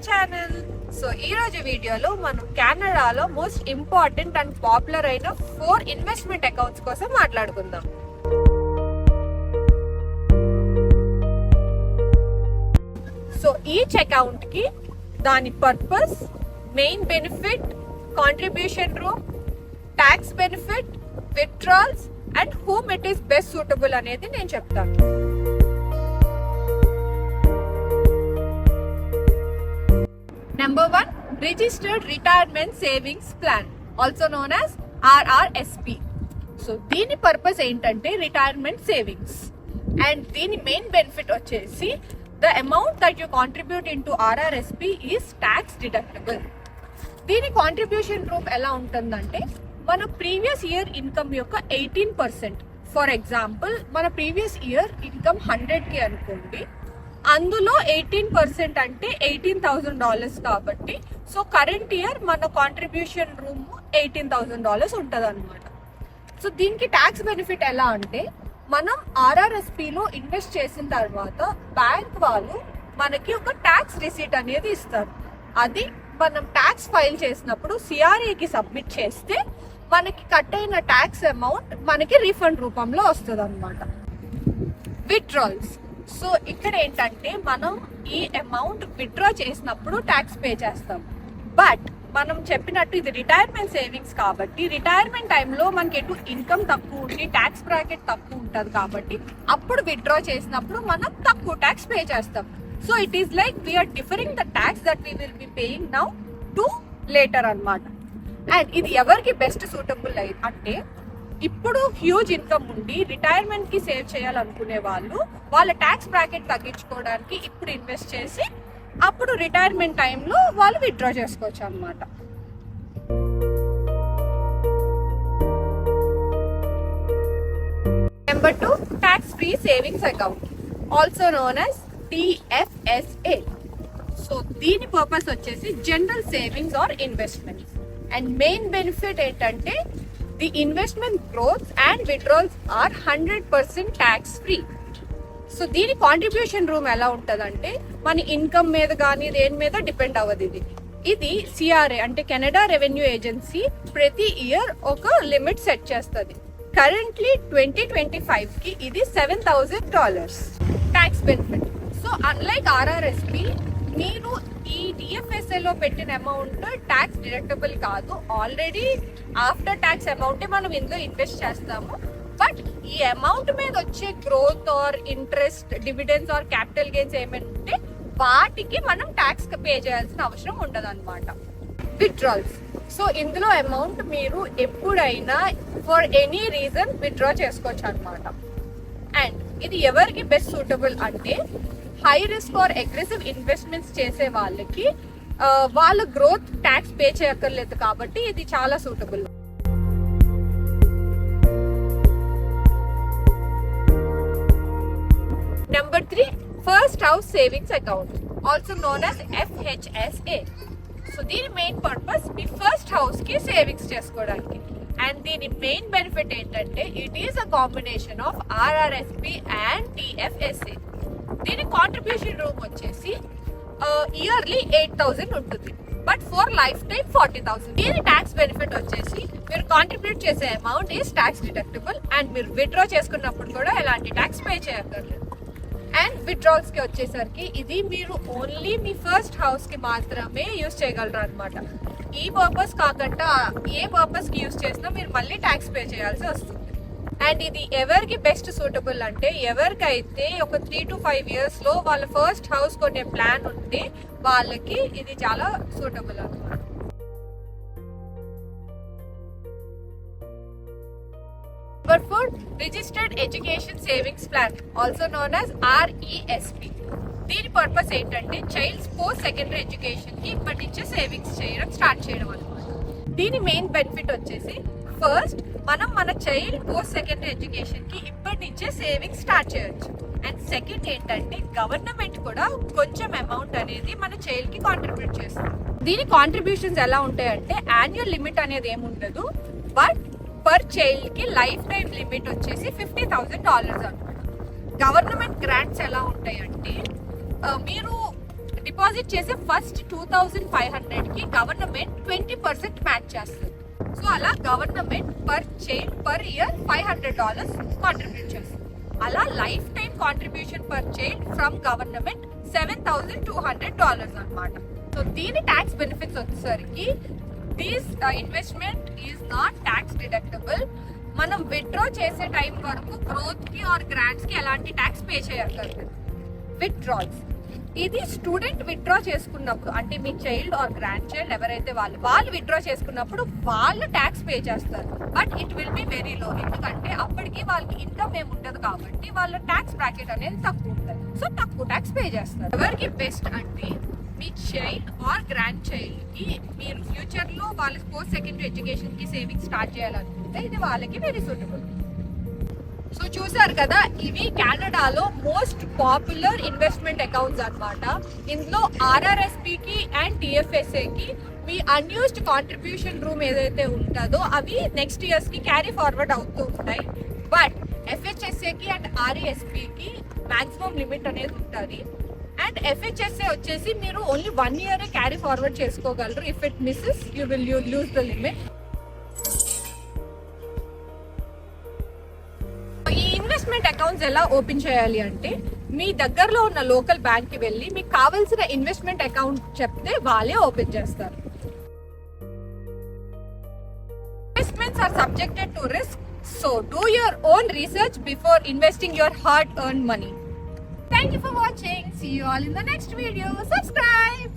Channel. So ఈ రోజు వీడియోలో మనం కెనడాలో మోస్ట్ ఇంపార్టెంట్ అండ్ పాపులర్ అయిన 4 ఇన్వెస్ట్మెంట్ అకౌంట్స్ కోసం మాట్లాడుకుందాం. సో ఈచ్ అకౌంట్ కి దాని purpose, main benefit, contribution room, tax benefit, withdrawals and whom it is best suitable అనేది నేను చెప్తాను. Number 1, Registered Retirement Savings Plan, also known as RRSP. So దీని purpose ఏంటంటే రిటైర్మెంట్ సేవింగ్స్ అండ్ దీని main benefit వచ్చేసి the amount that you contribute in to RRSP is tax deductible. దీని contribution రూప్ ఎలా ఉంటుందంటే మన ప్రీవియస్ ఇయర్ ఇన్కమ్ యొక్క 18%. For example మన ప్రీవియస్ ఇయర్ ఇన్కమ్ 100K అనుకోండి, అందులో 18% అంటే $18,000 కాబట్టి సో కరెంట్ ఇయర్ మన కాంట్రిబ్యూషన్ రూమ్ $18,000 ఉంటుంది అనమాట. సో దీనికి ట్యాక్స్ బెనిఫిట్ ఎలా అంటే మనం RRSPలో ఇన్వెస్ట్ చేసిన తర్వాత బ్యాంక్ వాళ్ళు మనకి ఒక ట్యాక్స్ రిసీట్ అనేది ఇస్తారు. అది మనం ట్యాక్స్ ఫైల్ చేసినప్పుడు CRAకి సబ్మిట్ చేస్తే మనకి కట్ అయిన ట్యాక్స్ అమౌంట్ మనకి రీఫండ్ రూపంలో వస్తుంది అనమాట. విత్డ్రాల్స్, సో ఇక్కడ ఏంటంటే మనం ఈ అమౌంట్ విత్డ్రా చేసినప్పుడు ట్యాక్స్ పే చేస్తాం. బట్ మనం చెప్పినట్టు ఇది రిటైర్మెంట్ సేవింగ్స్ కాబట్టి రిటైర్మెంట్ టైంలో మనకి ఎటు ఇన్కమ్ తక్కువ ఉండి ట్యాక్స్ బ్రాకెట్ తక్కువ ఉంటుంది కాబట్టి అప్పుడు విత్డ్రా చేసినప్పుడు మనం తక్కువ ట్యాక్స్ పే చేస్తాం. So it is like we are differing the tax that we will be paying now to later అన్నమాట. అండ్ ఇది ఎవరికి బెస్ట్ సూటబుల్ అంటే ఇప్పుడు హ్యూజ్ ఇన్కమ్ ఉండి రిటైర్మెంట్ కి సేవ్ చేయాలనుకునే వాళ్ళు వాళ్ళ ట్యాక్స్ బ్రాకెట్ తగ్గించుకోవడానికి ఇప్పుడు ఇన్వెస్ట్ చేసి అప్పుడు రిటైర్మెంట్ టైంలో వాళ్ళు విత్డ్రా చేసుకోవచ్చు అన్నమాట. Number 2, tax free savings account, also known as TFSA. So దీని పర్పస్ వచ్చేసి general savings or investments and main benefit ఏంటంటే the investment growth and withdrawals are 100% tax free. So దీని కాంట్రిబ్యూషన్ రూమ్ ఎలా ఉంటుందంటే మన ఇన్కమ్ మీద కానీ దేని మీద డిపెండ్ అవ్వదు. ఇది CRA అంటే కెనడా రెవెన్యూ ఏజెన్సీ ప్రతి ఇయర్ ఒక లిమిట్ సెట్ చేస్తుంది. కరెంట్లీ 2025కి ఇది $7,000 tax benefit. So unlike RRSP మీరు ఈ TFSAలో పెట్టిన అమౌంట్ ట్యాక్స్ డిడక్టబుల్ కాదు. ఆల్రెడీ ఆఫ్టర్ ట్యాక్స్ అమౌంట్ మనం ఇందులో ఇన్వెస్ట్ చేస్తాము. బట్ ఈ అమౌంట్ మీద వచ్చే growth or interest, dividends or capital gains ఏమైనా ఉంటే వాటికి మనం ట్యాక్స్ పే చేయాల్సిన అవసరం ఉండదు అనమాట. విత్డ్రాల్స్, సో ఇందులో అమౌంట్ మీరు ఎప్పుడైనా ఫర్ ఎనీ రీజన్ విత్డ్రా చేసుకోవచ్చు అనమాట. అండ్ ఇది ఎవరికి బెస్ట్ సూటబుల్ అంటే high risk or aggressive investments చేసే వాళ్ళకి వాళ్ళ గ్రోత్ ట్యాక్స్ పే చేయక్కర్లేదు కాబట్టి ఇది చాలా suitable. Number 3, first house savings account, also known as FHSA. So దీని మెయిన్ పర్పస్ మీ ఫస్ట్ హౌస్ కి సేవింగ్స్ చేసుకోవడానికి అండ్ దీని మెయిన్ బెనిఫిట్ ఏంటంటే it is a combination of RRSP and TFSA. దీని కాంట్రిబ్యూషన్ రూమ్ వచ్చేసి ఇయర్లీ 8,000 ఉంటుంది, బట్ ఫర్ లైఫ్ టైం 40,000. దీని tax benefit వచ్చేసి మీరు కాంట్రిబ్యూట్ చేసే amount is tax deductible and మీరు విత్డ్రా చేసుకున్నప్పుడు కూడా ఎలాంటి ట్యాక్స్ పే చేయక్కర్లేదు. అండ్ విత్డ్రాల్స్ కి వచ్చేసరికి ఇది మీరు ఓన్లీ మీ ఫస్ట్ హౌస్ కి మాత్రమే యూజ్ చేయగలరు అనమాట. ఈ పర్పస్ కాకుండా ఏ పర్పస్ కి యూజ్ చేసినా మీరు మళ్ళీ ట్యాక్స్ పే చేయాల్సి వస్తుంది. అండ్ ఇది ఎవరికి బెస్ట్ సూటబుల్ అంటే ఎవరికైతే ఒక 3 to 5 years లో వాళ్ళ ఫస్ట్ హౌస్ కొనే ప్లాన్ ఉంటే వాళ్ళకి ఇది చాలా సూటబుల్ అన్నమాట. Number 4, registered education savings plan, also known as RESP. దీని పర్పస్ ఏంటంటే చైల్డ్స్ పోస్ట్ సెకండరీ ఎడ్యుకేషన్ కి ఇప్పటి నుంచే సేవింగ్స్ చేయడం స్టార్ట్ చేయడం అనమాట. దీని మెయిన్ బెనిఫిట్ వచ్చేసి ఫస్ట్ మనం మన చైల్డ్ పోస్ట్ సెకండరీ ఎడ్యుకేషన్ కి ఇప్పటి నుంచే సేవింగ్స్ స్టార్ట్ చేయొచ్చు. అండ్ సెకండ్ ఏంటంటే గవర్నమెంట్ కూడా కొంచెం అమౌంట్ అనేది మన చైల్డ్ కి కాంట్రిబ్యూట్ చేస్తుంది. దీని కాంట్రిబ్యూషన్స్ ఎలా ఉంటాయంటే యాన్యువల్ లిమిట్ అనేది ఏముండదు, బట్ పర్ చైల్డ్ కి లైఫ్ టైం లిమిట్ వచ్చేసి $50,000 అనమాట. గవర్నమెంట్ గ్రాంట్స్ ఎలా ఉంటాయంటే మీరు డిపాజిట్ చేసే ఫస్ట్ 2,500 కి గవర్నమెంట్ 20% మ్యాచ్ చేస్తుంది. సో అలా government per child per year $500 contribute చేస్తుంది. అలా life time contribution per child from government $7,200 అన్నమాట. సో దీని ట్యాక్స్ బెనిఫిట్స్ వచ్చేసరికి this investment is not tax deductible. మనం విత్డ్రా చేసే టైం వరకు గ్రోత్ కి ఆర్ గ్రాంట్స్ కి ఎలాంటి ట్యాక్స్ పే చేయక్కర్లేదు. విత్డ్రాల్స్ ఇది స్టూడెంట్ విత్డ్రా చేసుకున్నప్పుడు, అంటే మీ చైల్డ్ ఆర్ గ్రాండ్ చైల్డ్ ఎవరైతే వాళ్ళు విత్డ్రా చేసుకున్నప్పుడు వాళ్ళు ట్యాక్స్ పే చేస్తారు. But it will be very low, ఎందుకంటే అప్పటికి వాళ్ళకి ఇన్కమ్ ఏమి ఉండదు కాబట్టి వాళ్ళ ట్యాక్స్ బ్రాకెట్ అనేది తక్కువ ఉంటుంది. సో తక్కువ ట్యాక్స్ పే చేస్తారు. ఎవరికి బెస్ట్ అంటే మీ చైల్డ్ ఆర్ గ్రాండ్ చైల్డ్ కి మీరు ఫ్యూచర్ లో వాళ్ళ పోస్ట్ సెకండరీ ఎడ్యుకేషన్ కి సేవింగ్స్ స్టార్ట్ చేయాలనుకుంటే ఇది వాళ్ళకి వెరీ సూటబుల్. సో చూసారు కదా, ఇవి కెనడాలో మోస్ట్ పాపులర్ ఇన్వెస్ట్మెంట్ అకౌంట్స్ అన్నమాట. ఇందులో ఆర్ఆర్ఎస్పి కి అండ్ టిఎఫ్ఎస్ఏ కి మీ అన్యూస్డ్ కాంట్రిబ్యూషన్ రూమ్ ఏదైతే ఉంటుందో అవి నెక్స్ట్ ఇయర్స్ కి క్యారీ ఫార్వర్డ్ అవుతూ ఉంటాయి. బట్ ఎఫ్హెచ్ఎస్ఏ కి అండ్ ఆర్ఈఎస్పి కి మాక్సిమం లిమిట్ అనేది ఉంటుంది. అండ్ ఎఫ్హెచ్ఎస్ఏ వచ్చేసి మీరు ఓన్లీ 1 year క్యారీ ఫార్వర్డ్ చేసుకోగలరు. If it misses you will lose the limit. ఈ ఇన్వెస్ట్మెంట్ అకౌంట్స్ ఎలా ఓపెన్ చేయాలి అంటే మీ దగ్గరలో ఉన్న లోకల్ బ్యాంక్ కి వెళ్ళి మీకు కావాల్సిన ఇన్వెస్ట్మెంట్ అకౌంట్ చెప్తే వాళ్ళే ఓపెన్ చేస్తారు. Investments are subjected to risk, so do your own research before investing your hard earned money. Thank you for watching. See you all in the next video. Subscribe.